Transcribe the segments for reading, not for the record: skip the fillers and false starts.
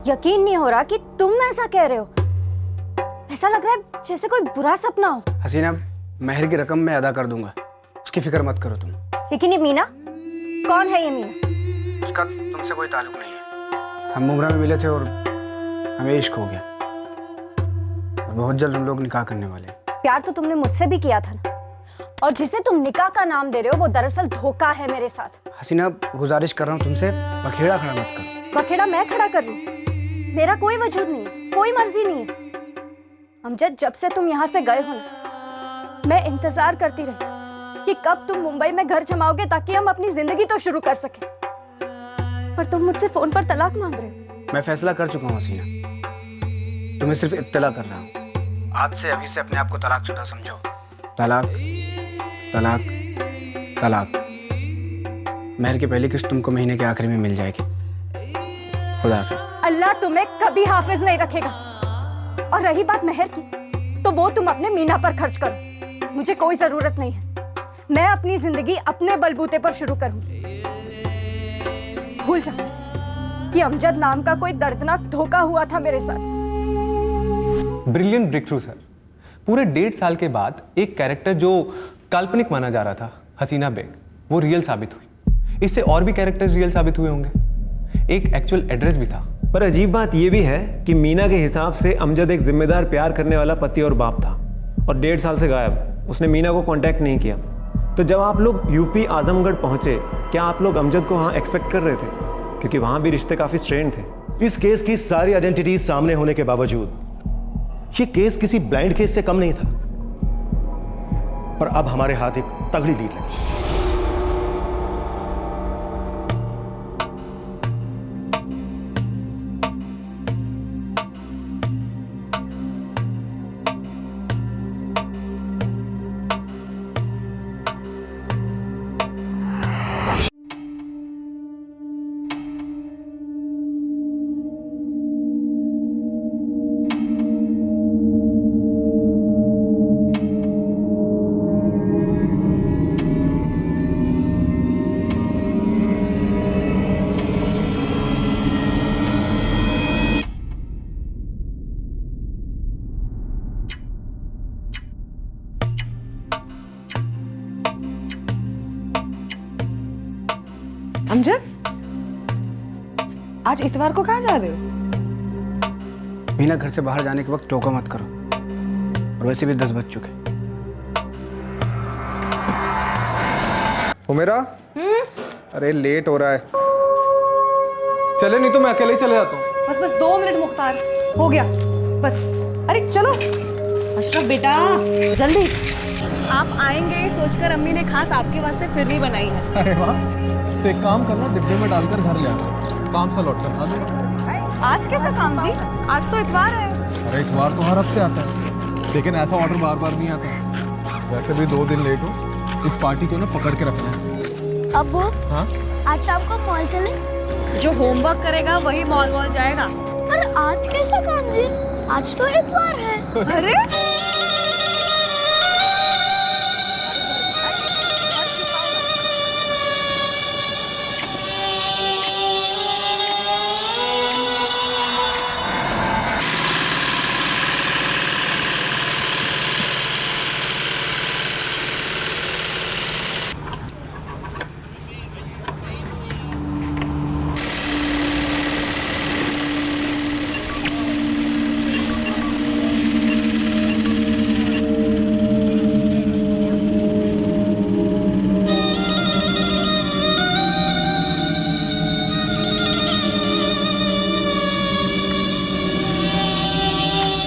यकीन नहीं हो रहा कि तुम ऐसा कह रहे हो। ऐसा लग रहा है जैसे कोई बुरा सपना हो। हसीना, महर की रकम मैं अदा कर दूंगा, उसकी फिक्र मत करो तुम। लेकिन ये मीना, कौन है ये मीना? उसका तुमसे कोई ताल्लुक नहीं है। हम मुमरा में मिले थे और हमें इश्क हो गया और बहुत जल्द हम लोग निकाह करने वाले हैं। प्यार तो तुमने मुझसे भी किया था ना, और जिसे तुम निकाह का नाम दे रहे हो वो दरअसल धोखा है मेरे साथ। हसीना, गुजारिश कर रहा हूँ तुमसे, बखेड़ा खड़ा मत करो। बखेड़ा मैं खड़ा कर लूं? मेरा कोई वजूद नहीं है, कोई मर्जी नहीं है। अमजद, जब से तुम यहाँ से गए हो ना, मैं इंतजार करती रही कि कब तुम मुंबई में घर जमाओगे ताकि हम अपनी जिंदगी तो शुरू कर सके। पर तुम मुझसे फोन पर तलाक मांग रहे हो। मैं फैसला कर चुका हूँ हसीना, तुम्हें सिर्फ इत्तला कर रहा हूँ। आज से अभी से अपने आप को तलाकशुदा समझो। तलाक, तलाक, तलाक। महर की पहली किस्त तुमको महीने के आखिर में मिल जाएगी। खुदा हाफिज। अल्लाह तुम्हें कभी हाफिज नहीं रखेगा। और रही बात महर की, तो वो तुम अपने मीना पर खर्च करो, मुझे कोई जरूरत नहीं है। मैं अपनी जिंदगी अपने बलबूते पर शुरू करूंगी। भूल जाओ कि अमजद नाम का कोई दर्दनाक धोखा हुआ था मेरे साथ। Brilliant breakthrough sir. पूरे 1.5 साल के बाद एक कैरेक्टर जो काल्पनिक माना जा रहा था, हसीना बेग, वो रियल साबित हुई। इससे और भी कैरेक्टर्स रियल साबित हुए होंगे। एक एक्चुअल एड्रेस भी था। पर अजीब बात यह भी है कि मीना के हिसाब से अमजद एक जिम्मेदार प्यार करने वाला पति और बाप था और 1.5 साल से गायब। उसने मीना को कांटेक्ट नहीं किया। तो जब आप लोग यूपी आजमगढ़ पहुंचे, क्या आप लोग अमजद को वहां एक्सपेक्ट कर रहे थे? क्योंकि वहां भी रिश्ते काफी स्ट्रेन थे। इस केस की सारी आइडेंटिटीज सामने होने के बावजूद ये केस किसी ब्लाइंड केस से कम नहीं था। और अब हमारे हाथ एक तगड़ी लीड लगी। अमजद, आज इतवार को कहाँ जा रहे हो? मीना, घर से बाहर जाने के वक्त टोका मत करो, और वैसे भी 10 बज चुके। मेरा अरे लेट हो रहा है, चले नहीं तो मैं अकेले ही चले जाता हूँ। बस बस 2 मिनट मुख्तार, हो गया बस। अरे चलो अशरफ बेटा, जल्दी। आप आएंगे सोचकर अम्मी ने खास आपके वास्ते फिरनी बनाई है। अरे वाह, तो एक काम करना, डिब्बे में डालकर घर ले आना, काम से लौट कर खा लो। आज कैसा काम जी? आज तो इतवार है। अरे इतवार तो हर हफ्ते आता है, लेकिन ऐसा ऑर्डर बार बार नहीं आता। वैसे भी 2 दिन लेट हो, इस पार्टी को ना पकड़ के रखना है। अब हाँ? आज शाम को मॉल चले? जो होमवर्क करेगा वही मॉल वॉल जाएगा। पर आज कैसा काम जी? आज तो इतवार है। अरे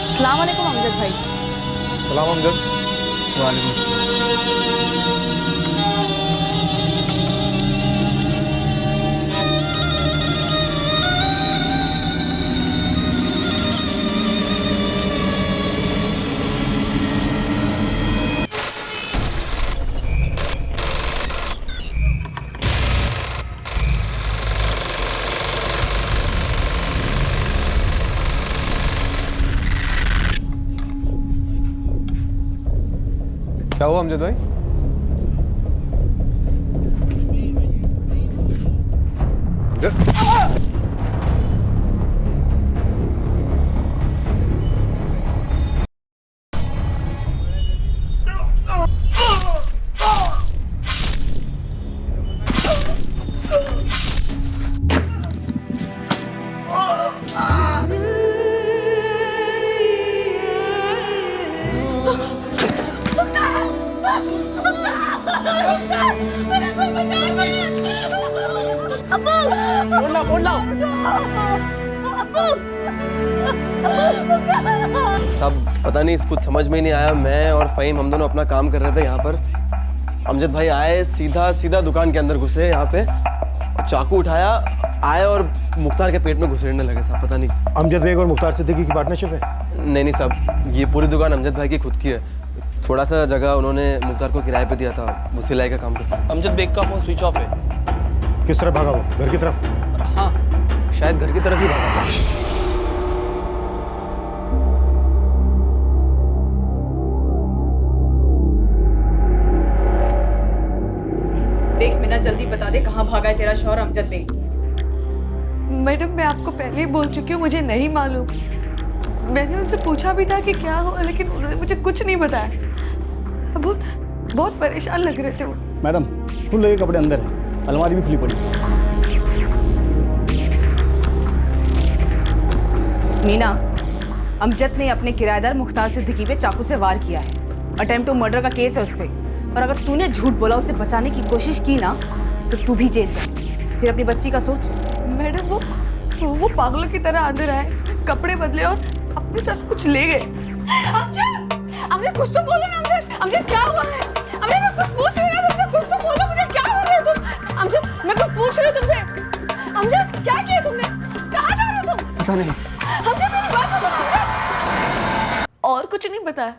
अस्सलाम वालेकुम अमजद भाई। सलाम अमजद। वालेकुम अस्सलाम। क्या हुआ अमजद भाई? सब पता नहीं, कुछ समझ में ही नहीं आया। मैं और फ़हीम हम दोनों अपना काम कर रहे थे यहाँ पर। अमजद भाई आए, सीधा दुकान के अंदर घुसे यहाँ पे, चाकू उठाया, आए और मुख्तार के पेट में घुसेड़ने लगे साहब। पता नहीं अमजद बेग और मुख्तार सिद्दीकी की पार्टनरशिप है? नहीं साहब, ये पूरी दुकान अमजद भाई की खुद की है। थोड़ा सा जगह उन्होंने मुख्तार को किराए पे दिया था, वो सिलाई का काम करता है। अमजद बेग का फ़ोन स्विच ऑफ है। किस तरफ भागा वो? घर की तरफ? हाँ, शायद घर की तरफ ही भागा था। देख मीना, जल्दी बता दे कहाँ भागा है तेरा शौहर अमजद बेग। मैडम मैं आपको पहले ही बोल चुकी हूँ, मुझे नहीं मालूम। मैंने उनसे पूछा भी था कि क्या हुआ, लेकिन उन्होंने मुझे कुछ नहीं बताया। बहुत परेशान लग रहे थे वो। मैडम खुले लगे कपड़े अंदर है, अलमारी भी खुली पड़ी। मीना, अमजद ने अपने किराएदार मुख्तार सिद्दीकी पे चाकू से वार किया है। अटेम्प्ट टू मर्डर का केस है उस पे, और अगर तूने झूठ बोला, उसे बचाने की कोशिश की ना, तो तू भी जेल जा। फिर अपनी बच्ची का सोच। मैडम वो पागलों की तरह अंदर आए, कपड़े बदले और अपने साथ कुछ ले गए। अमजद कुछ तो बोलो ना। अमजद क्या हुआ है? अमजद मैं कुछ पूछ रही हूँ तुमसे, कुछ तो बोलो मुझे, क्या हो रहा है तुम? अमजद मैं कुछ पूछ रही हूँ तुमसे। अमजद क्या किया तुमने? कहाँ जा रहे हो तुम? पता नहीं। अमजद मेरी बात तो सुनो अमजद। और कुछ नहीं बताया।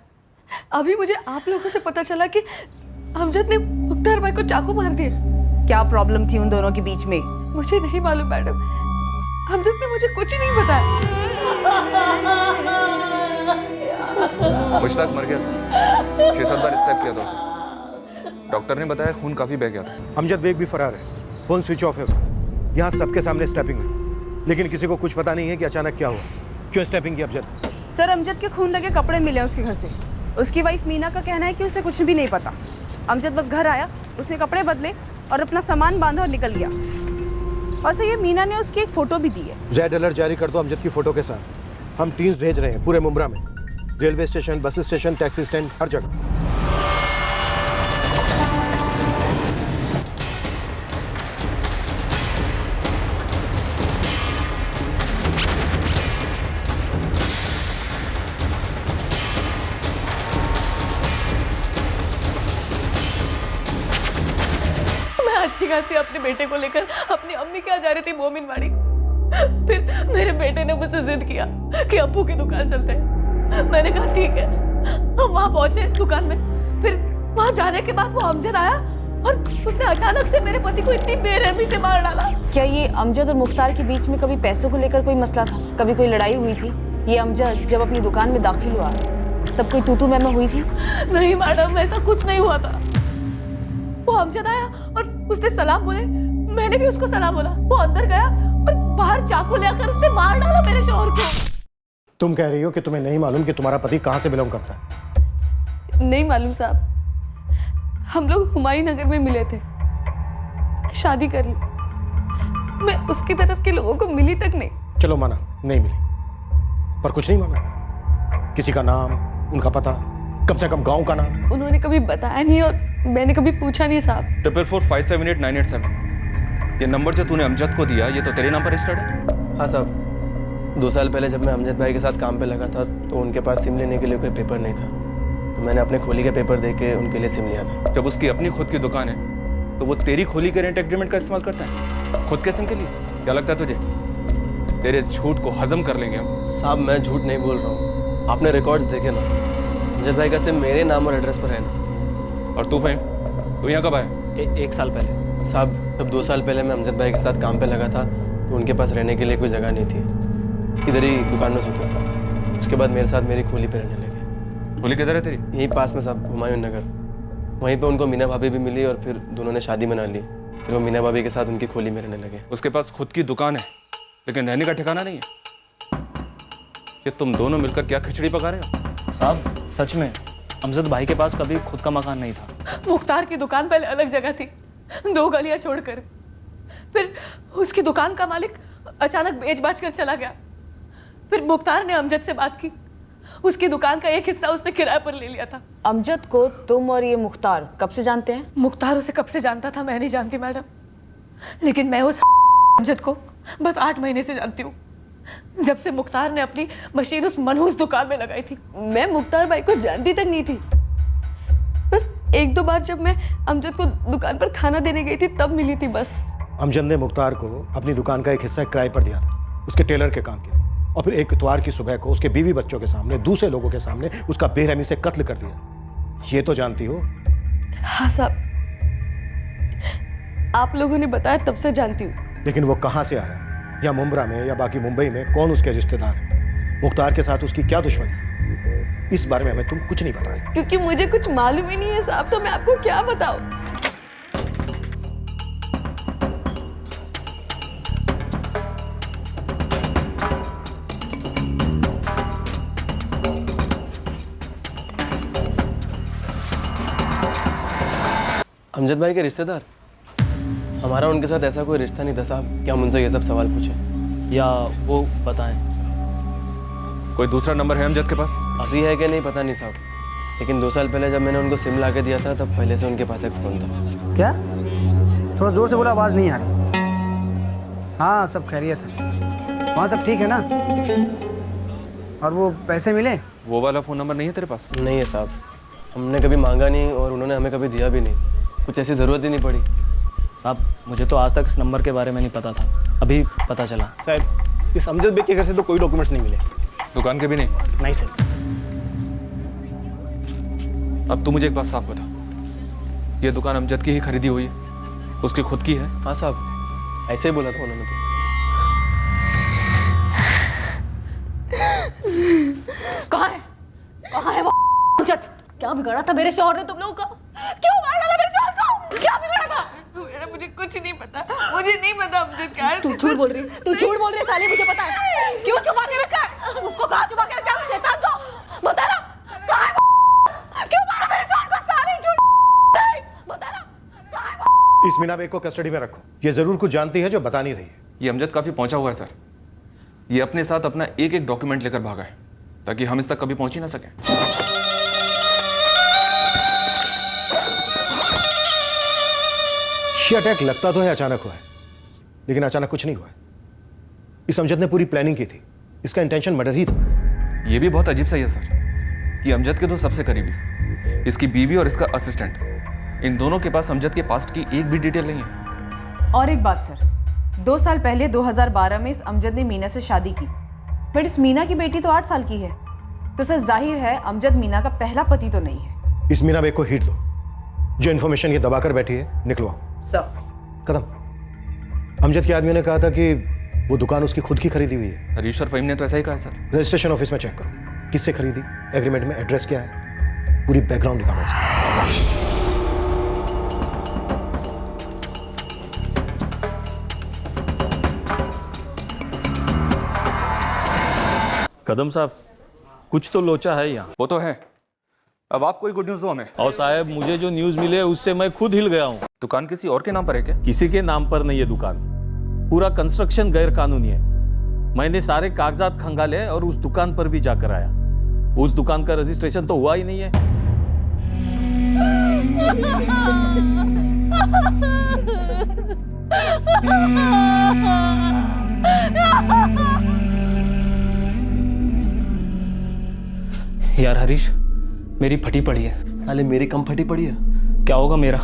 अभी मुझे आप लोगों से पता चला कि अमजद ने मुख्तार भाई को चाकू मार दिया। क्या प्रॉब्लम थी उन दोनों के बीच में? मुझे नहीं मालूम मैडम, अमजद ने मुझे कुछ नहीं बताया। मुश्ताक मर गया था, 6-7 बार स्टेप किया था उसे। डॉक्टर ने बताया खून काफी बह गया था। अमजद बेग भी फरार है, फोन स्विच ऑफ है उसका। यहाँ सबके सामने स्टैपिंग हुई, लेकिन किसी को कुछ पता नहीं है कि अचानक क्या हुआ, क्यों स्टैपिंग की अमजद। सर, अमजद के खून लगे कपड़े मिले हैं उसके घर से। उसकी वाइफ मीना का कहना है कि उसे कुछ भी नहीं पता। अमजद बस घर आया, उसने कपड़े बदले और अपना सामान बांधा और निकल गया। वैसे ये मीना ने उसकी एक फोटो भी दी है। रेड अलर्ट जारी कर दो अमजद की फोटो के साथ। हम टीम्स भेज रहे हैं पूरे मुंब्रा में, railway station, bus station, taxi stand, हर जगह। अच्छी खासी अपने बेटे को लेकर अपनी अम्मी के यहाँ जा रही थी मोमिनवाड़ी। फिर मेरे बेटे ने मुझसे जिद किया कि अब्बू की दुकान चलते हैं। मैंने कहा ठीक है। हम वहाँ पहुंचे दुकान में। फिर वहाँ जाने के बाद वो अमजद आया और उसने अचानक से मेरे पति को इतनी बेरहमी से मार डाला। क्या ये अमजद और मुख्तार के बीच में कभी पैसों को लेकर कोई मसला था? कभी कोई लड़ाई हुई थी? ये अमजद जब अपनी दुकान में दाखिल हुआ तब कोई तू मैं हुई थी? नहीं मैडम, ऐसा कुछ नहीं हुआ था। वो अमजद आया और उसने सलाम बोले, मैंने भी उसको सलाम बोला। वो अंदर गया और बाहर चाकू लेकर उसने मार डाला मेरे शौहर को। तुम कह रही हो कि तुम्हें नहीं मालूम कि तुम्हारा पति कहाँ से बिलोंग करता है? नहीं मालूम साहब, हम लोग हुमायूं नगर में मिले थे, शादी कर ली। मैं उसकी तरफ के लोगों को मिली तक नहीं। चलो माना नहीं मिली, पर कुछ नहीं माना? किसी का नाम, उनका पता, कम से कम गांव का नाम? उन्होंने कभी बताया नहीं और मैंने कभी पूछा नहीं साहब। 444578987 ये नंबर जो तूने अमजद को दिया, ये तो तेरे नाम पर रजिस्टर्ड है? हाँ साहब, 2 साल पहले जब मैं अमजद भाई के साथ काम पे लगा था तो उनके पास सिम लेने के लिए कोई पेपर नहीं था, तो मैंने अपने खोली के पेपर दे के उनके लिए सिम लिया था। जब उसकी अपनी खुद की दुकान है तो वो तेरी खोली के रेंट एग्रीमेंट का इस्तेमाल करता है खुद के सिम के लिए? क्या लगता है तुझे तेरे झूठ को हजम कर लेंगे हम? साहब मैं झूठ नहीं बोल रहा हूँ, आपने रिकॉर्ड्स देखे ना, अमजद भाई का सिम मेरे नाम और एड्रेस पर है ना। और तू फ़हीम, तू यहाँ कब आया? 1 साल पहले साहब। जब 2 साल पहले मैं अमजद भाई के साथ काम पे लगा था तो उनके पास रहने के लिए कोई जगह नहीं थी, इधर ही दुकान में सोता था। उसके बाद मेरे साथ मेरी खोली पे रहने लगे। खोली किधर है तेरी? यहीं पास में साहब, हुमायूं नगर। वहीं पे उनको मीना भाभी भी मिली और फिर दोनों ने शादी मना ली। फिर वो मीना भाभी के साथ उनकी खोली में रहने लगे। उसके पास खुद की दुकान है लेकिन रहने का ठिकाना नहीं है। ये तुम दोनों मिलकर क्या खिचड़ी पका रहे हो? साहब सच में अमजद भाई के पास कभी खुद का मकान नहीं था। मुख्तार की दुकान पहले अलग जगह थी, 2 गलियां छोड़कर। फिर उसकी दुकान का मालिक अचानक बेच-बाच कर चला गया। फिर मुख्तार ने अमजद से बात की, उसकी दुकान का एक हिस्सा उसने किराए पर ले लिया था। अमजद को तुम और ये मुख्तार कब से जानते हैं? मुख्तार उसे कब से जानता था मैं नहीं जानती मैडम, लेकिन मैं उस अमजद को बस 8 महीने से जानती हूँ, जब से मुख्तार ने अपनी मशीन उस मनहूस दुकान में लगाई थी। मैं मुख्तार भाई को जानती तक नहीं थी। बस 1-2 बार जब मैं अमजद को दुकान पर खाना देने गई थी तब मिली थी बस। अमजद ने मुख्तार को अपनी दुकान का एक हिस्सा किराए पर दिया था उसके टेलर के काम के लिए, और फिर एक इतवार की सुबह को उसके बीवी बच्चों के सामने दूसरे लोगों के सामने उसका बेरहमी से कत्ल कर दिया। ये तो जानती हो? हाँ साहब, आप लोगों ने बताया तब से जानती हूँ। लेकिन वो कहाँ से आया, या मुंब्रा में या बाकी मुंबई में कौन उसके रिश्तेदार हैं, मुख्तार के साथ उसकी क्या दुश्मनी थी, इस बारे में हमें तुम कुछ नहीं बता रही। क्योंकि मुझे कुछ मालूम ही नहीं है साहब, तो मैं आपको क्या बताऊं। अमजद भाई के रिश्तेदार? हमारा उनके साथ ऐसा कोई रिश्ता नहीं था साहब, क्या मुझसे ये सब सवाल पूछे? या वो बताएं। कोई दूसरा नंबर है अमजद के पास? अभी है कि नहीं पता नहीं साहब, लेकिन 2 साल पहले जब मैंने उनको सिम ला के दिया था तब पहले से उनके पास एक फ़ोन था। क्या? थोड़ा जोर से बोला, आवाज़ नहीं आ रही। हाँ सब खैरियत है, वहाँ सब ठीक है ना? और वो पैसे मिले? वो वाला फ़ोन नंबर नहीं है तेरे पास? नहीं है साहब, हमने कभी मांगा नहीं और उन्होंने हमें कभी दिया भी नहीं, कुछ ऐसी ज़रूरत ही नहीं पड़ी। साहब मुझे तो आज तक इस नंबर के बारे में नहीं पता था, अभी पता चला। साहब इस अमजद बेग के घर से तो कोई डॉक्यूमेंट्स नहीं मिले। दुकान के भी नहीं? नहीं सर। अब तू मुझे एक बात साफ बता, ये दुकान अमजद की ही खरीदी हुई है, उसकी खुद की है? हाँ साहब, ऐसे ही बोला था उन्होंने तो। कहाँ है? कहाँ है वो अमजद? क्या बिगाड़ा था मेरे शौहर ने तुम लोगों का? क्यों मारा था मेरे शौहर को? क्या बिगाड़ा था? मेरा मुझे कुछ नहीं पता, मुझे नहीं पता अमजद क्या है। तू झूठ बोल रही, तू झूठ बोल रही साली, मुझे पता है। क्यों छुपा के रखा है? उसको कहाँ छुपा के रखा है? शैतान को बता ना, कहाँ है वो? क्यों मारा मेरे शौहर को? साली झूठ बता ना, कहाँ है वो? इस मीना बेग को कस्टडी में रखो, ये जरूर कुछ जानती है जो बता नहीं रही है। ये अमजद काफ़ी पहुंचा हुआ है सर, ये अपने साथ अपना एक एक डॉक्यूमेंट लेकर भागा है ताकि हम इस तक कभी पहुंच ही ना सकें। ये अटैक लगता तो है अचानक हुआ है, लेकिन अचानक कुछ नहीं हुआ है। इस अमजद ने पूरी प्लानिंग की थी, इसका इंटेंशन मर्डर ही था। ये भी बहुत अजीब सा ही है सर कि अमजद के 2 सबसे करीबी, इसकी बीवी और इसका असिस्टेंट, इन दोनों के पास अमजद के पास्ट की एक भी डिटेल नहीं है। और एक बात सर, 2 साल पहले 2012 में इस अमजद ने मीना से शादी की, बट इस मीना की बेटी तो 8 साल की है, तो सर जाहिर है अमजद मीना का पहला पति तो नहीं है। इस मीना बेग को हिट दो, जो इन्फॉर्मेशन ये दबाकर बैठी है निकलवाओ। सर कदम, अमजद के आदमियों ने कहा था कि वो दुकान उसकी खुद की खरीदी हुई है। हरीश और फहीम ने तो ऐसा ही कहा है सर। रजिस्ट्रेशन ऑफिस में चेक करो, किससे खरीदी, एग्रीमेंट में एड्रेस क्या है, पूरी बैकग्राउंड निकालो इसका। कदम साहब कुछ तो लोचा है यहाँ। वो तो है, अब आप कोई गुड न्यूज़ दो हमें। और साहब मुझे जो न्यूज़ मिले उससे मैं खुद हिल गया हूँ। दुकान किसी और के नाम पर है क्या? किसी के नाम पर नहीं है दुकान, पूरा कंस्ट्रक्शन गैर कानूनी है। मैंने सारे कागजात खंगाले और उस दुकान पर भी जाकर आया, उस दुकान का रजिस्ट्रेशन तो हुआ ही नहीं है। यार हरीश, मेरी फटी पड़ी है। साले मेरी कम फटी पड़ी है? क्या होगा मेरा?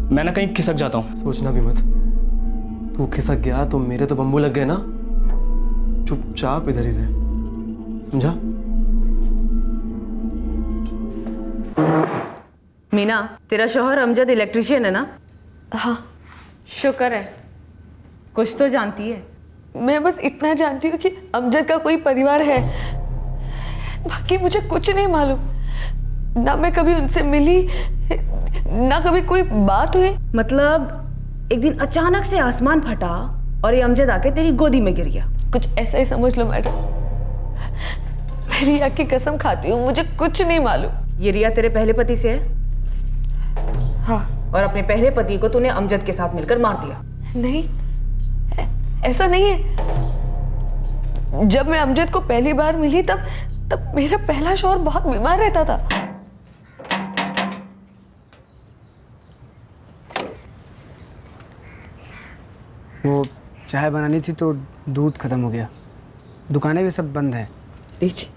मैं ना कहीं खिसक जाता हूँ। सोचना भी मत, तू खिसक गया तो मेरे तो बम्बू लग गए ना। चुपचाप इधर ही रहे, समझा? मीना, तेरा शौहर अमजद इलेक्ट्रिशियन है ना? हाँ। शुक्र है, कुछ तो जानती है। मैं बस इतना जानती हूँ कि अमजद का कोई परिवार है, बाकी मुझे कुछ नहीं मालूम। ना मैं कभी उनसे मिली, ना कभी कोई बात हुई। मतलब एक दिन अचानक से आसमान फटा और ये अमजद आके तेरी गोदी में गिर गया? कुछ ऐसा ही समझ लो मैडम। मैं रिया की कसम खाती हूँ, मुझे कुछ नहीं मालूम। ये रिया तेरे पहले पति से है? हाँ। और अपने पहले पति को तूने अमजद के साथ मिलकर मार दिया? नहीं, ऐसा नहीं है। जब मैं अमजद को पहली बार मिली तब मेरा पहला शौहर बहुत बीमार रहता था। वो चाय बनानी थी तो दूध खत्म हो गया, दुकानें भी सब बंद हैं। लीजिए।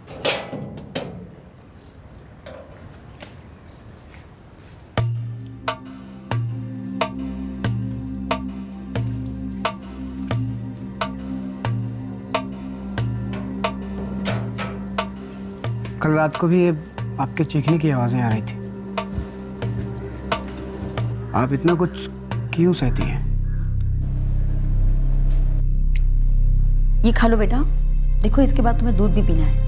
कल रात को भी ये आपके चीखने की आवाज़ें आ रही थी। आप इतना कुछ क्यों सहती हैं? ये खा लो बेटा, देखो इसके बाद तुम्हें दूध भी पीना है।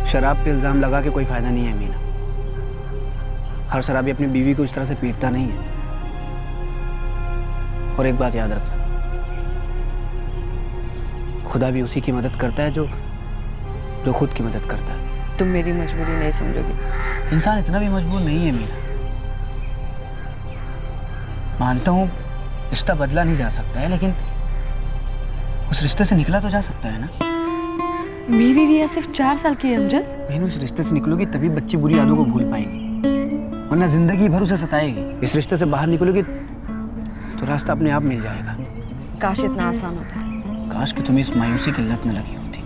शराब पे इल्ज़ाम लगा के कोई फ़ायदा नहीं है मीना। हर शराबी अपनी बीवी को इस तरह से पीटता नहीं है। और एक बात याद रखना, खुदा भी उसी की मदद करता है जो खुद की मदद करता है। तुम मेरी मजबूरी नहीं समझोगी। इंसान इतना भी मजबूर नहीं है मीना। मानता हूँ रिश्ता बदला नहीं जा सकता है, लेकिन उस रिश्ते से निकला तो जा सकता है ना। मेरी रिया सिर्फ 4 साल की है अमजद। बहन, उस रिश्ते से निकलोगी तभी बच्ची बुरी यादों को भूल पाएगी, वरना जिंदगी भर उसे सताएगी। इस रिश्ते से बाहर निकलोगी तो रास्ता अपने आप मिल जाएगा। काश इतना आसान होता। काश कि तुम्हें इस मायूसी की लत न लगी होती।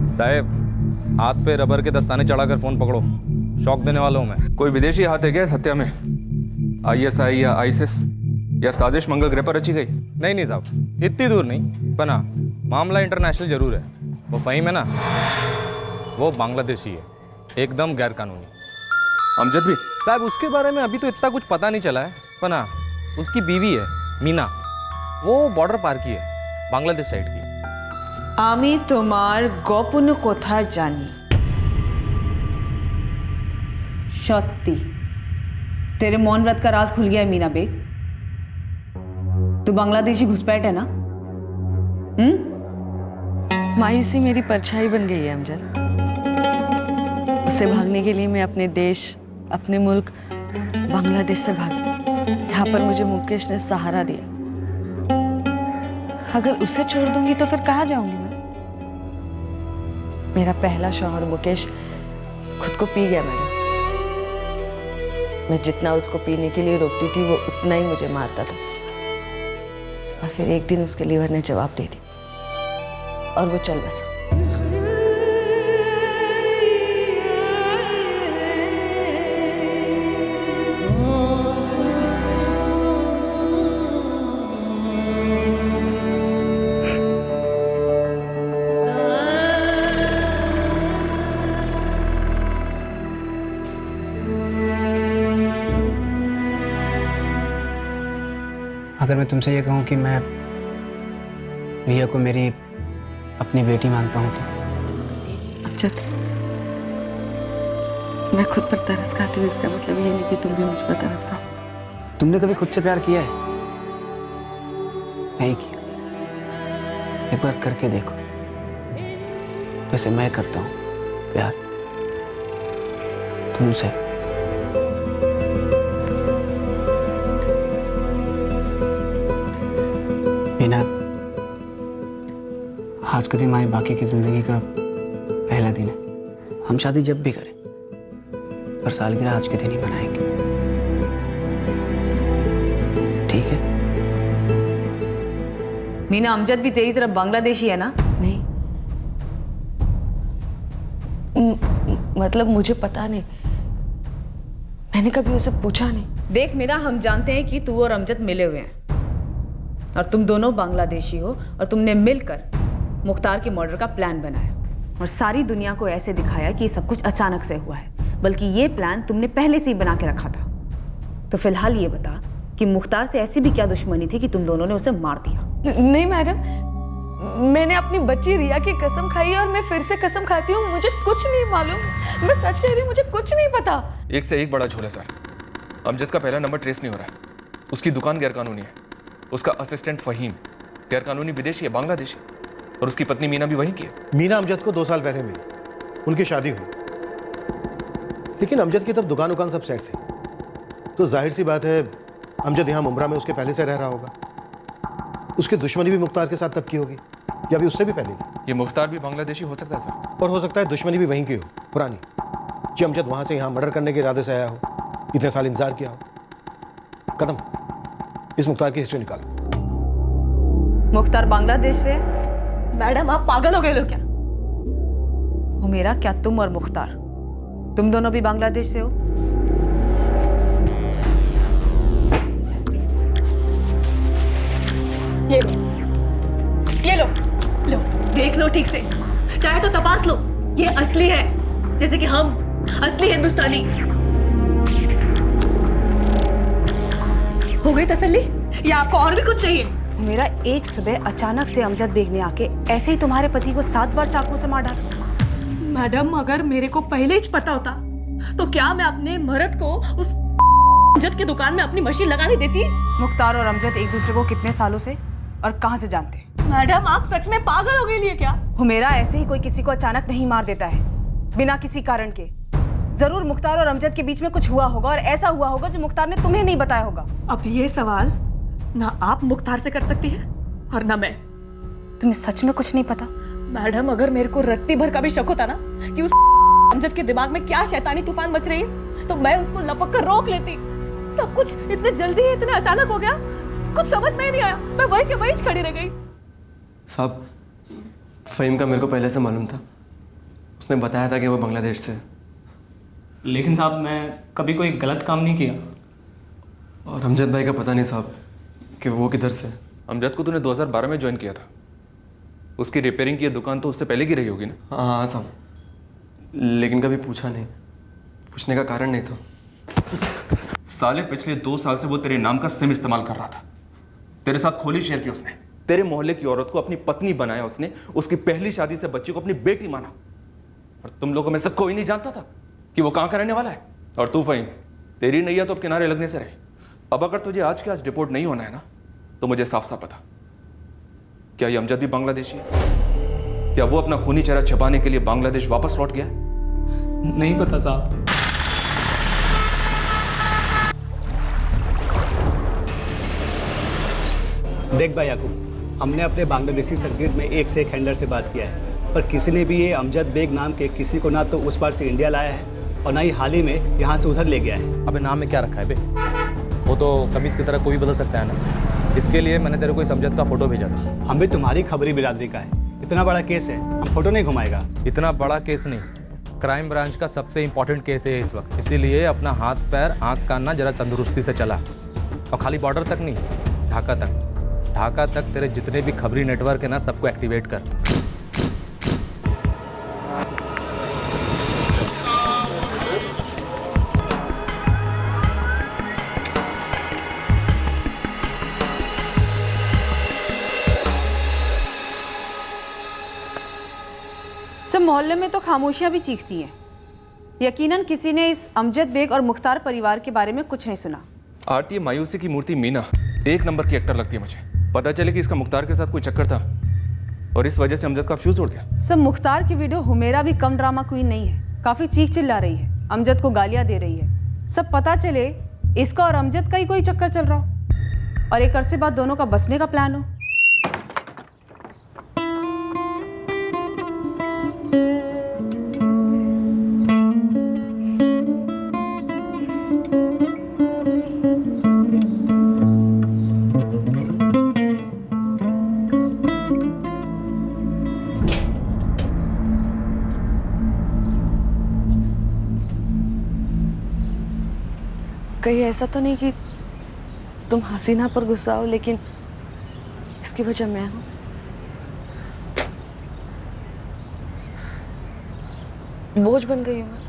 साहब, हाथ पे रबर के दस्ताने चढ़ाकर फोन पकड़ो, शौक देने वाला हूँ मैं। कोई विदेशी हाथ है क्या हत्या में? ISI या ISIS या साजिश मंगल ग्रह पर रची गई? नहीं साहब, इतनी दूर नहीं, पर हाँ मामला इंटरनेशनल जरूर है। वो फ़हीम है ना, वो बांग्लादेशी है, एकदम गैर कानूनी। अमजद भी? साहब उसके बारे में अभी तो इतना कुछ पता नहीं चला है, पर हाँ उसकी बीवी है मीना, वो बॉर्डर पार की है, बांग्लादेश साइड की। আমি তোমার গোপন কথা জানি। सत्ती तेरे मौन व्रत का राज खुल गया है मीना बेग। तू बांग्लादेशी घुसपैठ है ना? मायूसी मेरी परछाई बन गई है अमजद। उससे भागने के लिए मैं अपने देश, अपने मुल्क बांग्लादेश से भागी। यहाँ पर मुझे मुकेश ने सहारा दिया। अगर उसे छोड़ दूंगी तो फिर कहाँ जाऊंगी मैं? मेरा पहला शौहर मुकेश खुद को पी गया मैडम। मैं जितना उसको पीने के लिए रोकती थी वो उतना ही मुझे मारता था। और फिर एक दिन उसके लीवर ने जवाब दे दिया और वो चल बसा। अगर मैं तुमसे ये कहूँ कि मैं रिया को मेरी अपनी बेटी मानता हूँ तो? अमजद, मैं खुद पर तरस खाती हूँ, इसका मतलब ये नहीं कि तुम भी मुझ पर तरस खाओ। तुमने कभी खुद से प्यार किया है? नहीं किया। एक बार करके देखो, जैसे मैं करता हूँ प्यार तुमसे। मीना, आज का दिन हमारी बाकी की जिंदगी का पहला दिन है। हम शादी जब भी करें पर सालगिरह आज के दिन ही बनाएंगे, ठीक है? मीना, अमजद भी तेरी तरफ बांग्लादेशी है ना? नहीं, मतलब मुझे पता नहीं, मैंने कभी उसे पूछा नहीं। देख मीना, हम जानते हैं कि तू और अमजद मिले हुए हैं और तुम दोनों बांग्लादेशी हो और तुमने मिलकर मुख्तार के मर्डर का प्लान बनाया और सारी दुनिया को ऐसे दिखाया कि ये सब कुछ अचानक से हुआ है, बल्कि ये प्लान तुमने पहले से ही बना के रखा था। तो फिलहाल ये बता कि मुख्तार से ऐसी भी क्या दुश्मनी थी कि तुम दोनों ने उसे मार दिया? नहीं मैडम, मैंने अपनी बच्ची रिया की कसम खाई है और मैं फिर से कसम खाती हूँ, मुझे कुछ नहीं मालूम। मैं सच कह रही हूँ, मुझे कुछ नहीं पता। एक से एक बड़ा झोल है सर। अमजद का पहला नंबर ट्रेस नहीं हो रहा है, उसकी दुकान गैरकानूनी है, उसका असिस्टेंट फहीम गैरकानूनी विदेशी है, बांग्लादेशी। और उसकी पत्नी मीना भी वहीं की है। मीना अमजद को 2 साल पहले मिली, उनकी शादी हुई, लेकिन अमजद की तब दुकान सब सेट थी, तो जाहिर सी बात है अमजद यहाँ मुमरा में उसके पहले से रह रहा होगा। उसकी दुश्मनी भी मुख्तार के साथ तब की होगी, या अभी उससे भी पहले की। ये मुख्तार भी बांग्लादेशी हो सकता है सर? और हो सकता है दुश्मनी भी वहीं की हो, पुरानी, कि अमजद वहाँ से यहाँ मर्डर करने के इरादे से आया हो, इतने साल इंतजार किया हो। कदम, इस मुख्तार की हिस्ट्री निकालो। मुख्तार बांग्लादेश से? मैडम आप पागल हो गए लो क्या? हुमेरा, क्या तुम और मुख्तार, तुम दोनों भी बांग्लादेश से हो? ये लो, लो देख लो ठीक से, चाहे तो तपास लो, ये असली है, जैसे कि हम असली हिंदुस्तानी। हो गई तसल्ली या आपको और भी कुछ चाहिए? मेरा एक सुबह अचानक से अमजद बेग ने आके ऐसे ही तुम्हारे पति को 7 बार चाकू से मार डाला। मैडम अगर मेरे को पहले ही पता होता तो क्या मैं अपने मर्द को उस अमजद की दुकान में अपनी मशीन लगाने देती? मुख्तार और अमजद एक दूसरे को कितने सालों से और कहां से जानते हैं? मैडम आप सच में पागल हो गई लिए क्या? हुमेरा, ऐसे ही कोई किसी को अचानक नहीं मार देता है बिना किसी कारण के। जरूर मुख्तार और अमजद के बीच में कुछ हुआ होगा, और ऐसा हुआ होगा जो मुख्तार ने तुम्हें नहीं बताया होगा। अब ये सवाल ना आप मुख्तार से कर सकती है और ना मैं। तुम्हें सच में कुछ नहीं पता? मैडम अगर मेरे को रत्ती भर का भी शक होता ना कि उस अमजद के दिमाग में क्या शैतानी तूफान मच रही है, तो मैं उसको लपक कर रोक लेती। सब कुछ इतने जल्दी इतने अचानक हो गया, कुछ समझ में ही नहीं आया, मैं वहीं के वहीं खड़ी रह गई। साहब, फ़हीम का मेरे को पहले से मालूम था, उसने बताया था कि वो बांग्लादेश से। लेकिन साहब मैं कभी कोई गलत काम नहीं किया। और अमजद भाई का पता नहीं साहब कि वो किधर से। अमजद को तूने 2012 में ज्वाइन किया था, उसकी रिपेयरिंग की दुकान तो उससे पहले की रही होगी ना? हाँ साहब, लेकिन कभी पूछा नहीं, पूछने का कारण नहीं था। साले पिछले 2 साल से वो तेरे नाम का सिम इस्तेमाल कर रहा था, तेरे साथ खोली शेयर की उसने, तेरे मोहल्ले की औरत को अपनी पत्नी बनाया उसने, उसकी पहली शादी से बच्ची को अपनी बेटी माना, और तुम लोगों में से कोई नहीं जानता था कि वो कहाँ का रहने वाला है। और तू फ़हीम, तेरी नैया तो अब किनारे लगने से रही। अब अगर तुझे आज के आज डिपोर्ट नहीं होना है ना, तो मुझे साफ साफ बता, क्या ये अमजद भी बांग्लादेशी है? क्या वो अपना खूनी चेहरा छिपाने के लिए बांग्लादेश वापस लौट गया? नहीं पता साहब। देख भाई याकूब, हमने अपने बांग्लादेशी सर्किट में एक से एक हैंडलर से बात किया है, पर किसी ने भी ये अमजद बेग नाम के किसी को ना तो उस पार से इंडिया लाया है और ना ही हाल ही में यहाँ से उधर ले गया है। अबे नाम में क्या रखा है बे? वो तो कमीज की तरह कोई भी बदल सकता है ना। इसके लिए मैंने तेरे को इस अमजद का फोटो भेजा था। हम भी तुम्हारी खबरी बिरादरी का है, इतना बड़ा केस है, हम फोटो नहीं घुमाएगा। इतना बड़ा केस नहीं, क्राइम ब्रांच का सबसे इंपॉर्टेंट केस है इस वक्त, इसीलिए अपना हाथ पैर आँख कान ना जरा तंदुरुस्ती से चला। और खाली बॉर्डर तक नहीं, ढाका तक, ढाका तक तेरे जितने भी खबरी नेटवर्क है ना, सबको एक्टिवेट कर। सब मोहल्ले में तो खामोशियां भी चीखती हैं। यकीनन किसी ने इस अमजद बेग और मुख्तार परिवार के बारे में कुछ नहीं सुना। आरती, मायूसी की मूर्ति मीना 1 नंबर की एक्टर लगती है मुझे। पता चले कि इसका मुख्तार के साथ कोई चक्कर था और इस वजह से अमजद का फ्यूज उड़ गया। सब मुख्तार की वीडियो हुमेरा भी कम ड्रामा क्वीन नहीं है, काफी चीख चिल्ला रही है, अमजद को गालियां दे रही है। सब पता चले इसका और अमजद का ही कोई चक्कर चल रहा हो और एक अरसे बाद दोनों का बचने का प्लान हो। कहीं ऐसा तो नहीं कि तुम हसीना पर गुस्सा हो, लेकिन इसकी वजह मैं हूं? बोझ बन गई हूं मैं,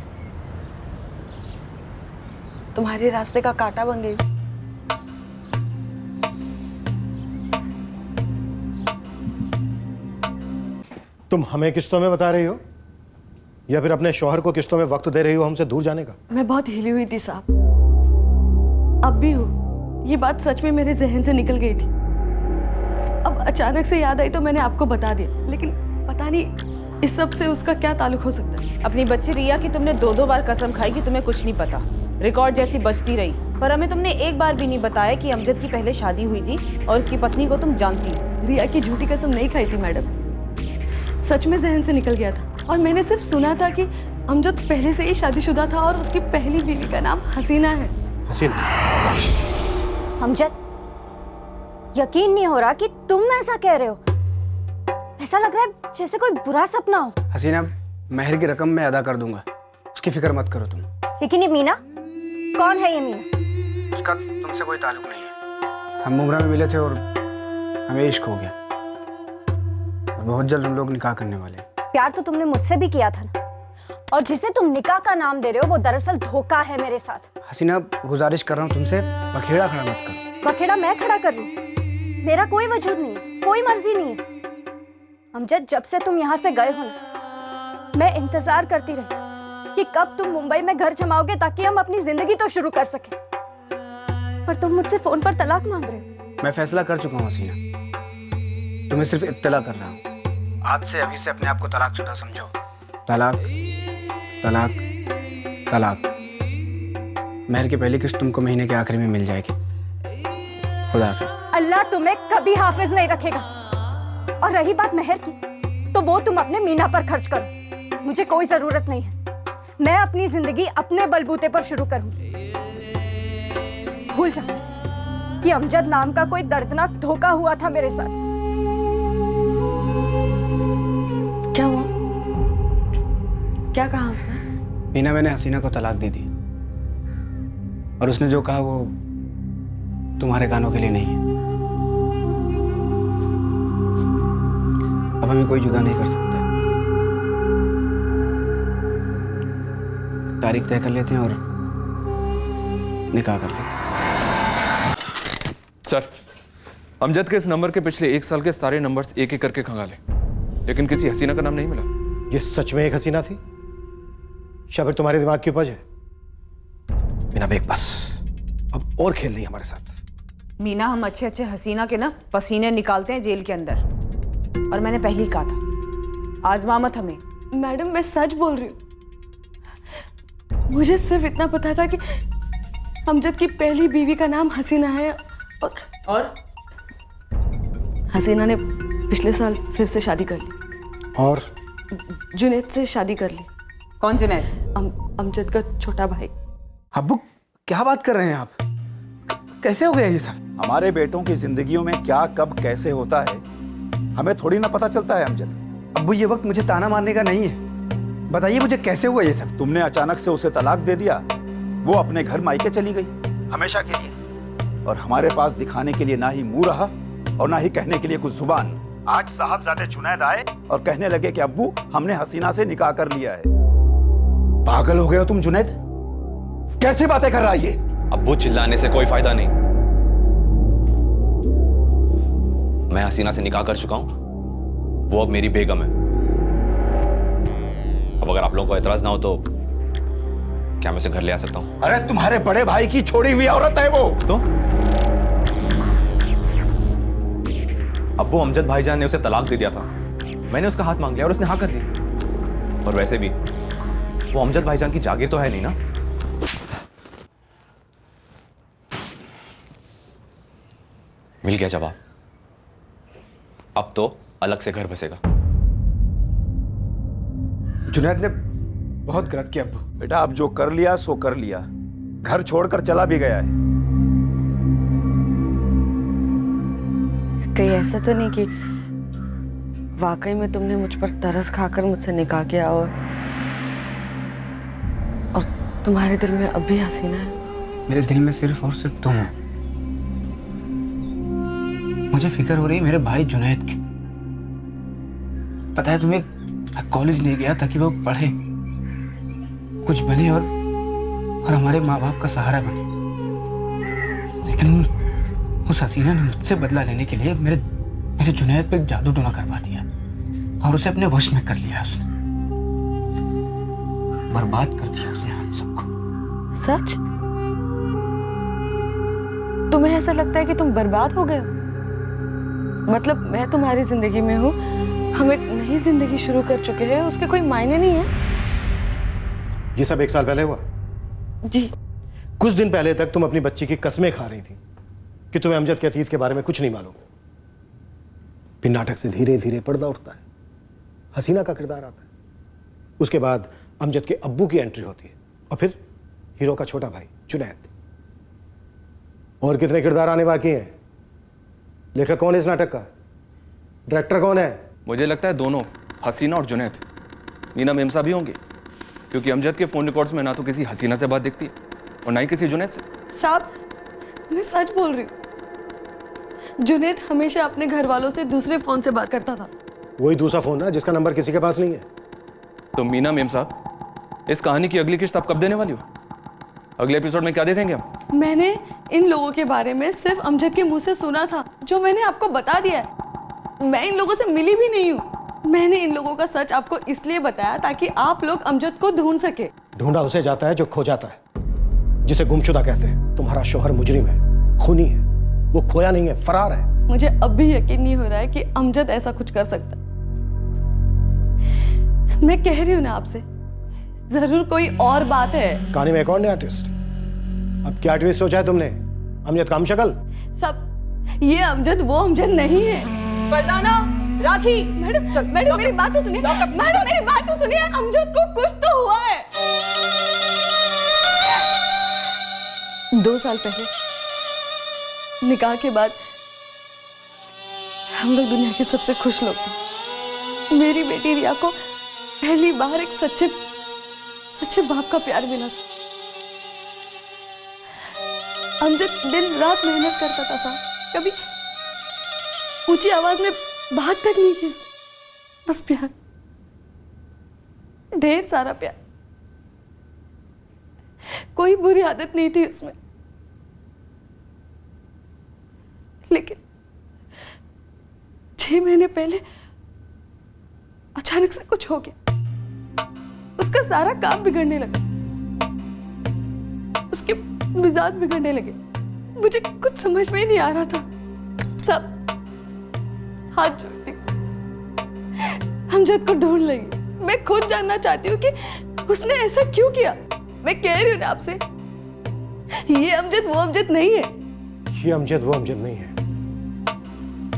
तुम्हारे रास्ते का कांटा बन गई हूं। तुम हमें किस्तों में बता रही हो या फिर अपने शौहर को किस्तों में वक्त दे रही हो हमसे दूर जाने का? मैं बहुत हिली हुई थी साहब, अब भी हूँ। ये बात सच में मेरे जहन से निकल गई थी, अब अचानक से याद आई तो मैंने आपको बता दिया, लेकिन पता नहीं इस सब से उसका क्या ताल्लुक हो सकता है। अपनी बच्ची रिया की तुमने 2-2 बार कसम खाई कि तुम्हें कुछ नहीं पता, रिकॉर्ड जैसी बजती रही, पर हमें तुमने एक बार भी नहीं बताया कि अमजद की पहले शादी हुई थी और उसकी पत्नी को तुम जानती हो। रिया की झूठी कसम नहीं खाई थी मैडम, सच में जहन से निकल गया था। और मैंने सिर्फ सुना था कि अमजद पहले से ही शादीशुदा था और उसकी पहली बीवी का नाम हसीना है। हसीना? अमजद, यकीन नहीं हो रहा कि तुम ऐसा कह रहे हो। ऐसा लग रहा है जैसे कोई बुरा सपना हो। हसीना, महर की रकम मैं अदा कर दूंगा, उसकी फिक्र मत करो तुम। लेकिन ये मीना, कौन है ये मीना? उसका तुमसे कोई ताल्लुक नहीं है। हम मुमरा में मिले थे और हमें इश्क हो गया और बहुत जल्द हम लोग निकाह करने वाले हैं। प्यार तो तुमने मुझसे भी किया था ना, और जिसे तुम निकाह का नाम दे रहे हो वो दरअसल धोखा है मेरे साथ। हसीना, गुजारिश कर रहा हूँ तुमसे, बखेड़ा खड़ा मत करो। बखेड़ा मैं खड़ा कर लूं? मेरा कोई वजूद नहीं है, कोई मर्जी नहीं है। अमजद, जब से तुम यहाँ से गए हो ना, मैं इंतजार करती रही कि कब तुम मुंबई में घर जमाओगे ताकि हम अपनी जिंदगी तो शुरू कर सके। पर तुम मुझसे फोन पर तलाक मांग रहे हो। मैं फैसला कर चुका हूँ हसीना, तुम्हें सिर्फ इत्तला कर रहा हूँ। आज से अभी से अपने आप को तलाकशुदा समझो। तलाक, तलाक, तलाक। महर की पहली किस्त तुमको महीने के आखिर में मिल जाएगी। खुदा हाफिज। अल्लाह तुम्हें कभी हाफिज नहीं रखेगा। और रही बात महर की, तो वो तुम अपने मीना पर खर्च करो, मुझे कोई जरूरत नहीं है। मैं अपनी जिंदगी अपने बलबूते पर शुरू करूंगी। भूल जाऊंगी कि अमजद नाम का कोई दर्दनाक धोखा हुआ था मेरे साथ। क्या हुआ? क्या कहा उसने? मीना, मैंने हसीना को तलाक दे दी और उसने जो कहा वो तुम्हारे कानों के लिए नहीं है। अब हमें कोई जुदा नहीं कर सकता। तारीख तय कर लेते हैं और निकाह कर लेते हैं। सर, अमजद के इस नंबर के पिछले 1 साल के सारे नंबर्स एक एक करके खंगाले, लेकिन किसी हसीना का नाम नहीं मिला। ये सच में एक हसीना थी या फिर तुम्हारे दिमाग की उपज है? मीना बेग, बस अब और खेल नहीं हमारे साथ। मीना, हम अच्छे अच्छे हसीना के ना पसीने निकालते हैं जेल के अंदर, और मैंने पहले ही कहा था, आजमा मत हमें। मैडम, मैं सच बोल रही हूँ। मुझे सिर्फ इतना पता था कि अमजद की पहली बीवी का नाम हसीना है और हसीना ने पिछले साल फिर से शादी कर ली और जुनैद से शादी कर ली। कौन जुनैद? अमजद का छोटा भाई। अब्बू, क्या बात कर रहे हैं आप? कैसे हो गया ये सब? हमारे बेटों की जिंदगियों में क्या कब कैसे होता है हमें थोड़ी ना पता चलता है अमजद। अब्बू, ये वक्त मुझे ताना मारने का नहीं है, बताइए मुझे कैसे हुआ ये सब? तुमने अचानक से उसे तलाक दे दिया, वो अपने घर मायके चली गई हमेशा के लिए, और हमारे पास दिखाने के लिए ना ही मुंह रहा और ना ही कहने के लिए कुछ जुबान। आज साहबजादे जुनैद आए और कहने लगे कि अब्बू, हमने हसीना से निकाह कर लिया है। पागल हो गए हो तुम जुनैद? कैसी बातें कर रहा है ये? अब्बू, चिल्लाने से कोई फायदा नहीं। मैं हसीना से निकाह कर चुका हूं, वो अब मेरी बेगम है। अब अगर आप लोगों को एतराज ना हो तो क्या मैं उसे घर ले आ सकता हूं? अरे तुम्हारे बड़े भाई की छोड़ी हुई औरत है वो। तो अब्बू, अमजद भाईजान ने उसे तलाक दे दिया था, मैंने उसका हाथ मांग लिया और उसने हाँ कर दी। और वैसे भी वो अमजद भाईजान की जागीर तो है नहीं ना। मिल गया जवाब। अब तो अलग से घर बसेगा। जुनैद ने बहुत गलत किया अब्बू। बेटा, अब जो कर लिया सो कर लिया, घर छोड़कर चला भी गया है। कहीं ऐसा तो नहीं कि वाकई में तुमने मुझ पर तरस खाकर मुझसे निकाह किया और तुम्हारे दिल में अभी हसीना है? मेरे दिल में सिर्फ और सिर्फ तुम हो। मुझे फिक्र हो रही है मेरे भाई जुनैद की। पता है तुम्हें, मैं कॉलेज नहीं गया ताकि वो पढ़े, कुछ बने और हमारे माँ बाप का सहारा बने। लेकिन उस हसीना ने मुझसे बदला लेने के लिए मेरे जुनैद पे जादू टोना करवा दिया और उसे अपने वश में कर लिया। उसने बर्बाद कर दिया उसने हम सबको। सच? तुम्हें ऐसा लगता है कि तुम बर्बाद हो गए हो? मतलब मैं तुम्हारी जिंदगी में हूँ, हम एक नई जिंदगी शुरू कर चुके हैं, उसके कोई मायने नहीं है। ये सब 1 साल पहले हुआ? जी। कुछ दिन पहले तक तुम अपनी बच्ची की कस्में खा रही थी कि तुम्हें अमजद के अतीत के बारे में कुछ नहीं मालूम। फिर नाटक से धीरे धीरे पर्दा उठता है, हसीना का किरदार आता है, उसके बाद अमजद के अब्बू की एंट्री होती है और फिर हीरो का छोटा भाई जुनैद। और कितने किरदार आने बाकी हैं? लेखक कौन है इस नाटक का? डायरेक्टर कौन है? मुझे लगता है दोनों, हसीना और जुनैद। मीना मेमसा भी होंगे, क्योंकि अमजद के फोन रिकॉर्ड्स में ना तो किसी हसीना से बात दिखती है और ना ही किसी जुनैद से। साहब, मैं सच बोल रही हूँ। जुनैद हमेशा अपने घर वालों से दूसरे फोन से बात करता था। वही दूसरा फोन ना जिसका नंबर किसी के पास नहीं है। तो मीना मेमसा, इस कहानी की अगली किस्त आप कब देने वाली हो? अगले एपिसोड में क्या देखेंगे हम? मैंने इन लोगों के बारे में सिर्फ अमजद के मुंह से सुना था, जो मैंने आपको बता दिया है। मैं इन लोगों से मिली भी नहीं हूँ। मैंने इन लोगों का सच आपको इसलिए बताया ताकि आप लोग अमजद को ढूंढ सके। ढूंढा उसे जाता है जो खो जाता है, जिसे गुमशुदा कहते हैं। तुम्हारा शौहर मुजरिम है, खूनी है, वो खोया नहीं है, फरार है। मुझे अब भी यकीन नहीं हो रहा है कि अमजद ऐसा कुछ कर सकता। मैं कह रही हूँ ना आपसे, जरूर कोई और बात है। कहानी में एक और नया ट्विस्ट। अब क्या ट्विस्ट सोचा है तुमने? अमजद का हमशक्ल? सब ये अमजद वो अमजद नहीं है। फरजाना, राखी, मैडम मेरी बात तो सुनिए। मैडम मेरी बात तो सुनिए। अमजद को कुछ तो हुआ है। 2 साल पहले निकाह के बाद हम लोग दुनिया के सबसे खुश लोग थे। मेरी बेटी रिया को पहली बार एक सच्चे बाप का प्यार मिला था। अमजद दिन रात मेहनत करता था साहब, कभी ऊंची आवाज में बात तक नहीं की उसने। बस प्यार, ढेर सारा प्यार, कोई बुरी आदत नहीं थी उसमें। लेकिन 6 महीने पहले अचानक से कुछ हो गया। उसका सारा काम बिगड़ने लगा, उसके मिजाज बिगड़ने लगे। मुझे कुछ समझ में ही नहीं आ रहा था। सब हाथ जोड़ती अमजद को ढूंढ लगी। मैं खुद जानना चाहती हूँ कि उसने ऐसा क्यों किया। मैं कह रही हूँ ना आपसे, ये अमजद वो अमजद नहीं है। ये अमजद वो अमजद नहीं है।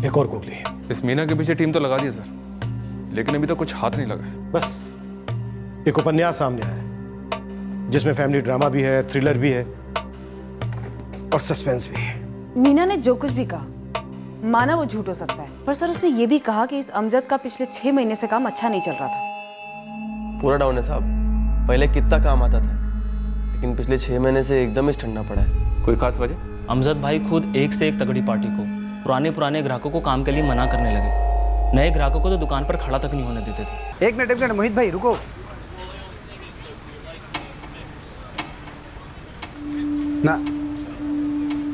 एक और गोगली। इस मीना के पीछे टीम तो लगा दी सर, लेकिन अभी तक कुछ हाथ नहीं लगा है। बस एक उपन्यास सामने आया है जिसमें फैमिली ड्रामा भी है, थ्रिलर भी है और सस्पेंस भी है। मीना ने जो कुछ भी कहा, माना वो झूठ हो सकता है, पर सर उसने ये भी कहा कि इस अमजद का पिछले 6 महीने से काम अच्छा नहीं चल रहा था। पूरा डाउन है साहब। पहले कितना काम आता था, लेकिन पिछले 6 महीने से एकदम ही ठंडा पड़ा है। कोई खास वजह? अमजद भाई खुद एक से एक तगड़ी पार्टी को, पुराने ग्राहकों को काम के लिए मना करने लगे। नए ग्राहकों को तो दुकान पर खड़ा तक नहीं होने देते थे। एक मिनट मोहित भाई रुको। ना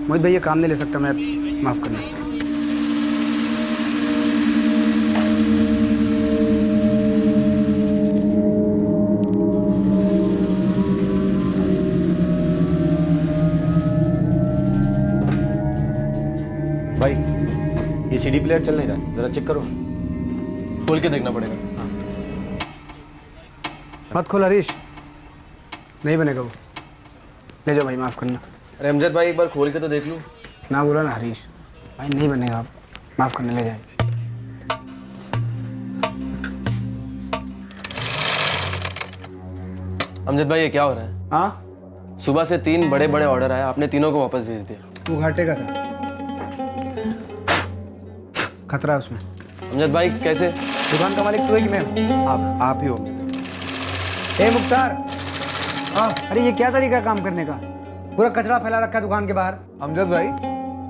मोहित भाई ये काम नहीं ले सकता मैं, माफ करना। भाई ये सीडी प्लेयर चल नहीं रहा है, जरा चेक करो, खोल के देखना पड़ेगा। मत खोल हरीश, नहीं बनेगा वो। ले जाओ भाई, माफ करना। अरे अमजद भाई एक बार खोल के तो देख लूं। ना बोला ना हरीश भाई, नहीं बनेगा, आप माफ करने ले जाए। अमजद भाई ये क्या हो रहा है? हाँ, सुबह से 3 बड़े बड़े ऑर्डर आए, आपने तीनों को वापस भेज दिया। वो घाटे का था, खतरा उसमें। अमजद भाई कैसे? दुकान का मालिक तू है कि मैं? आप ही हो। ए मुख्तार, हाँ, अरे ये क्या तरीका है काम करने का? पूरा कचरा फैला रखा है दुकान के बाहर। अमजद भाई,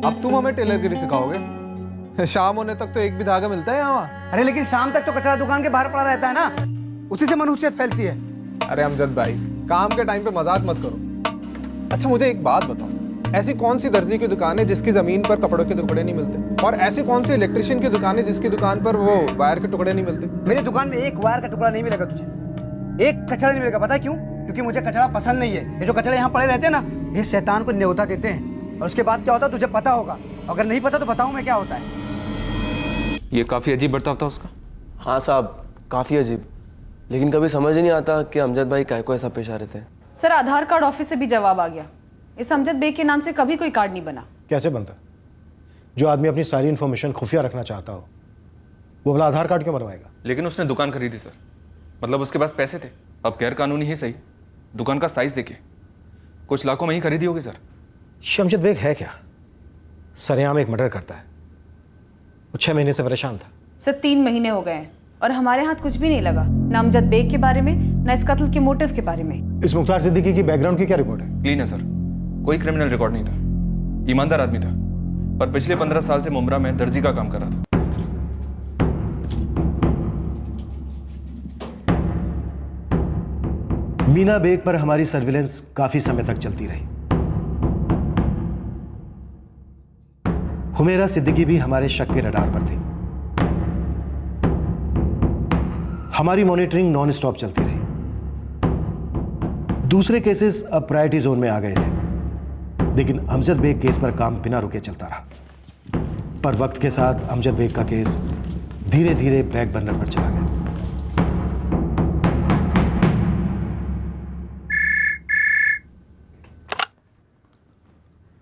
अब तुम हमें टेलरगिरी सिखाओगे? शाम होने तक तो एक भी धागा मिलता है यहाँ। अरे लेकिन शाम तक तो कचरा दुकान के बाहर पड़ा रहता है ना, उसी से मनुष्यत फैलती है। अरे अमजद भाई, काम के टाइम पे मजाक मत करो। अच्छा मुझे एक बात बताओ, ऐसी कौन सी दर्जी की दुकान है जिसकी जमीन पर कपड़ों के टुकड़े नहीं मिलते? और ऐसी कौन सी इलेक्ट्रिशियन की दुकान है जिसकी दुकान पर वो वायर के टुकड़े नहीं मिलते? मेरी दुकान में एक वायर का टुकड़ा नहीं मिलेगा तुझे, एक कचरा नहीं मिलेगा। पता है क्यों? क्योंकि मुझे कचरा पसंद नहीं है। ये जो कचरे यहाँ पड़े रहते हैं ना, ये शैतान को न्योता देते हैं। और उसके बाद क्या होता है तुझे पता होगा, अगर नहीं पता तो बताऊं मैं क्या होता है। ये काफ़ी अजीब बर्ताव था उसका। हाँ साहब, काफ़ी अजीब। लेकिन कभी समझ ही नहीं आता कि अमजद भाई काहे को ऐसा पेश आ रहे थे। सर, आधार कार्ड ऑफिस से भी जवाब आ गया। इस अमजद बेग के नाम से कभी कोई कार्ड नहीं बना। कैसे बनता? जो आदमी अपनी सारी इन्फॉर्मेशन खुफिया रखना चाहता हो वो भला आधार कार्ड क्यों बनवाएगा? लेकिन उसने दुकान खरीदी सर, मतलब उसके पास पैसे थे। अब गैर कानूनी ही सही, दुकान का साइज देखिए, कुछ लाखों में ही खरीदी होगी सर। अमजद बेग है क्या? सरेआम एक मर्डर करता है। वो 6 महीने से परेशान था। सर, 3 महीने हो गए हैं और हमारे हाथ कुछ भी नहीं लगा, ना अमजद बेग के बारे में, ना इस कत्ल के मोटिव के बारे में। इस मुख्तार सिद्दीकी की बैकग्राउंड की क्या रिपोर्ट है? क्लीन है सर, कोई क्रिमिनल रिकॉर्ड नहीं था, ईमानदार आदमी था और पिछले 15 साल से मुमरा में दर्जी का काम कर रहा था। मीना बेग पर हमारी सर्विलेंस काफी समय तक चलती रही। हुमेरा सिद्दीकी भी हमारे शक के रडार पर थी। हमारी मॉनिटरिंग नॉन स्टॉप चलती रही। दूसरे केसेस अब प्रायोरिटी जोन में आ गए थे, लेकिन अमजद बेग केस पर काम बिना रुके चलता रहा। पर वक्त के साथ अमजद बेग का केस धीरे धीरे बैक बर्नर पर चला गया।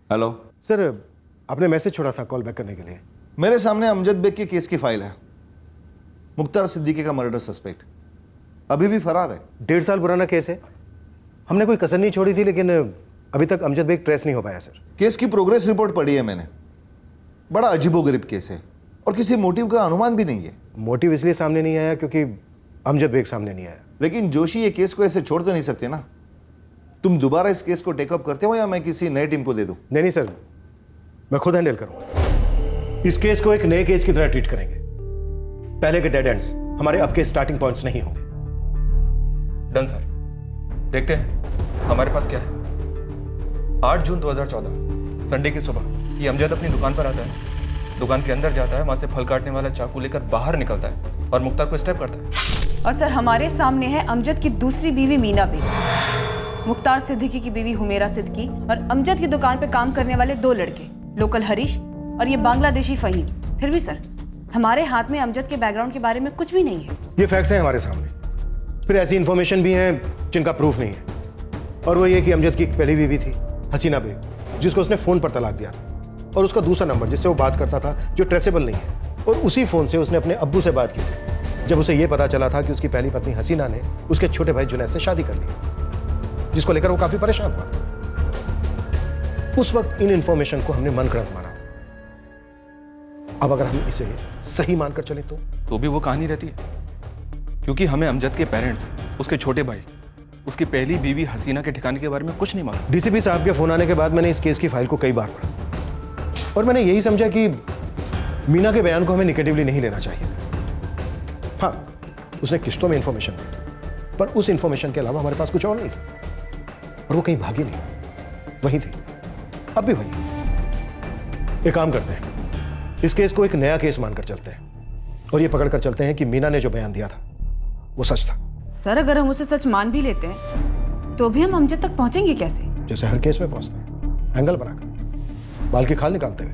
हेलो सर, आपने मैसेज छोड़ा था कॉल बैक करने के लिए। मेरे सामने अमजद बेग के केस की फाइल है। मुख्तार सिद्दीकी का मर्डर सस्पेक्ट अभी भी फरार है। 1.5 साल पुराना केस है। हमने कोई कसर नहीं छोड़ी थी, लेकिन अभी तक अमजद बेग ट्रेस नहीं हो पाया सर। केस की प्रोग्रेस रिपोर्ट पढ़ी है मैंने। बड़ा अजीबोगरीब केस है और किसी मोटिव का अनुमान भी नहीं है। मोटिव इसलिए सामने नहीं आया क्योंकि अमजद बेग सामने नहीं आया। लेकिन जोशी, ये केस को ऐसे छोड़ तो नहीं सकते ना। तुम दोबारा इस केस को टेकअप करते हो या मैं किसी नए टीम को दे दूं? नहीं सर, मैं खुद हैंडल करूंगा। इस केस को एक नए केस की तरह ट्रीट करेंगे। पहले के डेड एंड्स हमारे अब के स्टार्टिंग पॉइंट्स नहीं होंगे। डन सर, देखते हैं हमारे पास क्या है। 8 जून 2014 संडे की सुबह ये अमजद अपनी दुकान पर आता है, दुकान के अंदर जाता है, वहां से फल काटने वाला चाकू लेकर बाहर निकलता है और मुख्तार को स्टेप करता है। और सर, हमारे सामने है अमजद की दूसरी बीवी मीना बेग, मुख्तार सिद्दीकी की बीवी हुमेरा सिद्दीकी और अमजद की दुकान पे काम करने वाले 2 लड़के, लोकल हरीश और ये बांग्लादेशी फहीम। फिर भी सर, हमारे हाथ में अमजद के बैकग्राउंड के बारे में कुछ भी नहीं है। ये फैक्ट्स हैं हमारे सामने। फिर ऐसी इंफॉर्मेशन भी है जिनका प्रूफ नहीं है। और वो ये कि अमजद की पहली बीवी थी हसीना बेग, जिसको उसने फोन पर तलाक दिया था, और उसका दूसरा नंबर जिससे वो बात करता था जो ट्रेसेबल नहीं है, और उसी फोन से उसने अपने अब्बू से बात की थी जब उसे ये पता चला था कि उसकी पहली पत्नी हसीना ने उसके छोटे भाई जुनैद से शादी कर ली, जिसको लेकर वो काफी परेशान हुआ था। उस वक्त इन इंफॉर्मेशन को हमने मनगढ़ंत माना। अब अगर हम इसे सही मानकर चले तो भी वो कहानी रहती है, क्योंकि हमें अमजद के पेरेंट्स, उसके छोटे भाई, उसकी पहली बीवी हसीना के ठिकाने के बारे में कुछ नहीं मालूम। डीसीपी साहब के फोन आने के बाद मैंने इस केस की फाइल को कई बार पढ़ा और मैंने यही समझा कि मीना के बयान को हमें निगेटिवली नहीं लेना चाहिए। हाँ, उसने किस्तों में इंफॉर्मेशन दी, पर उस इंफॉर्मेशन के अलावा हमारे पास कुछ और नहीं था, और वो कहीं भागी नहीं, वहीं थी, अब भी वहीं। एक काम करते हैं, इस केस को एक नया केस मानकर चलते हैं और ये पकड़कर चलते हैं कि मीना ने जो बयान दिया था वो सच था। सर, अगर हम उसे सच मान भी लेते हैं तो भी हम अमजद तक पहुंचेंगे कैसे? जैसे हर केस में पहुंचते हैं, एंगल बनाकर, बाल की खाल निकालते हुए।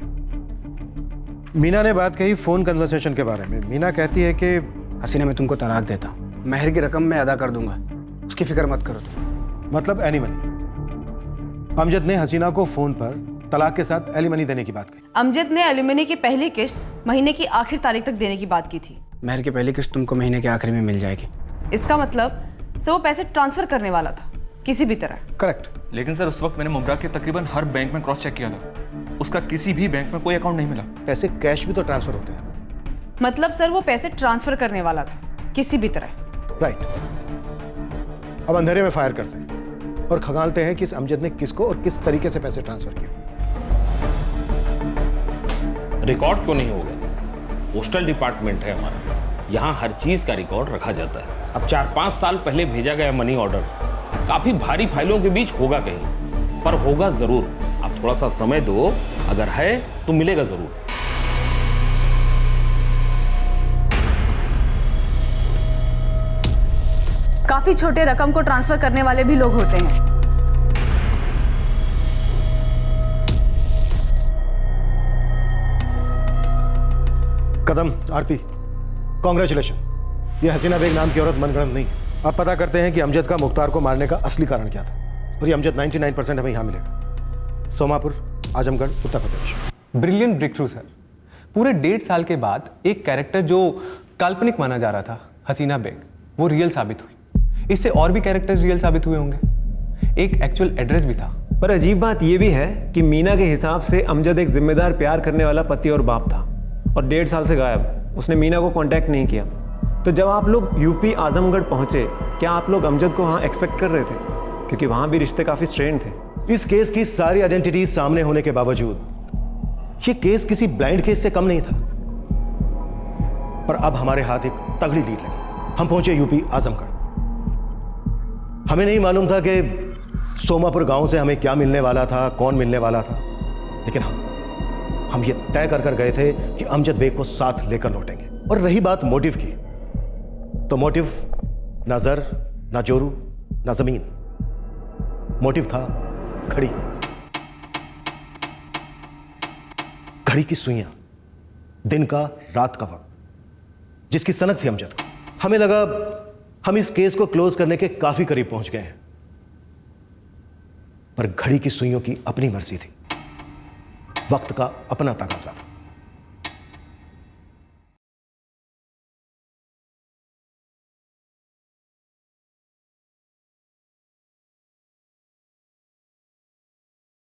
मीना ने बात कही फोन कन्वर्सेशन के बारे में। मीना कहती है कि हसीना, मैं तुमको तलाक देता हूँ, मेहर की रकम मैं अदा कर दूंगा, उसकी फिक्र मत करो तुम। मतलब एलिमनी। अमजद ने हसीना को फोन पर तलाक के साथ एलिमनी देने की बात कही। अमजद ने एलिमनी की पहली किस्त महीने की आखिरी तारीख तक देने की बात की थी। मेहर की पहली किस्त तुमको महीने के आखिरी में मिल जाएगी। इसका मतलब से वो पैसे ट्रांसफर करने वाला था किसी भी तरह। करेक्ट। लेकिन सर, उस वक्त मैंने मुमरा के तकरीबन हर बैंक में क्रॉस चेक किया था, उसका किसी भी बैंक में कोई अकाउंट नहीं मिला। पैसे कैश भी तो ट्रांसफर होते हैं। मतलब सर, वो पैसे ट्रांसफर करने वाला था किसी भी तरह। राइट। अब अंधेरे में फायर करते हैं और खंगालते हैं कि इस अमजद ने किसको और किस तरीके से पैसे ट्रांसफर किए। रिकॉर्ड क्यों नहीं होगा? पोस्टल डिपार्टमेंट है हमारा, यहाँ हर चीज का रिकॉर्ड रखा जाता है। अब 4-5 साल पहले भेजा गया मनी ऑर्डर काफी भारी फाइलों के बीच होगा कहीं, पर होगा जरूर। आप थोड़ा सा समय दो, अगर है तो मिलेगा जरूर। काफी छोटे रकम को ट्रांसफर करने वाले भी लोग होते हैं। कदम, आरती, कॉन्ग्रेचुलेशन। ये हसीना बेग नाम की औरत मनगढ़ंत नहीं है। अब पता करते हैं कि अमजद का मुख्तार को मारने का असली कारण क्या था, और ये अमजद 99% हमें यहाँ मिलेगा। Somapur, Azamgarh, Uttar Pradesh. Brilliant breakthrough sir. पूरे 1.5 साल के बाद एक कैरेक्टर जो काल्पनिक माना जा रहा था, हसीना बेग, वो रियल साबित हुई। इससे और भी कैरेक्टर्स रियल साबित हुए होंगे। एक एक्चुअल एड्रेस भी था। पर अजीब बात यह भी है कि मीना के हिसाब से अमजद एक जिम्मेदार प्यार करने वाला पति और बाप था, और 1.5 साल से गायब। उसने मीना को कांटेक्ट नहीं किया। तो जब आप लोग यूपी आजमगढ़ पहुंचे, क्या आप लोग अमजद को वहां एक्सपेक्ट कर रहे थे? क्योंकि वहां भी रिश्ते काफी स्ट्रेन थे। इस केस की सारी आइडेंटिटीज सामने होने के बावजूद ये केस किसी ब्लाइंड केस से कम नहीं था। पर अब हमारे हाथ एक तगड़ी लीड लगी। हम पहुंचे यूपी आजमगढ़। हमें नहीं मालूम था कि सोमापुर गांव से हमें क्या मिलने वाला था, कौन मिलने वाला था, लेकिन हाँ, हम ये तय कर गए थे कि अमजद बेग को साथ लेकर लौटेंगे। और रही बात मोटिव की, तो मोटिव ना जर, ना जोरू, ना जमीन। मोटिव था घड़ी। घड़ी की सुइयां, दिन का, रात का वक्त, जिसकी सनक थी अमजद को। हमें लगा हम इस केस को क्लोज करने के काफी करीब पहुंच गए हैं, पर घड़ी की सुइयों की अपनी मर्जी थी, वक्त का अपना तकाजा था।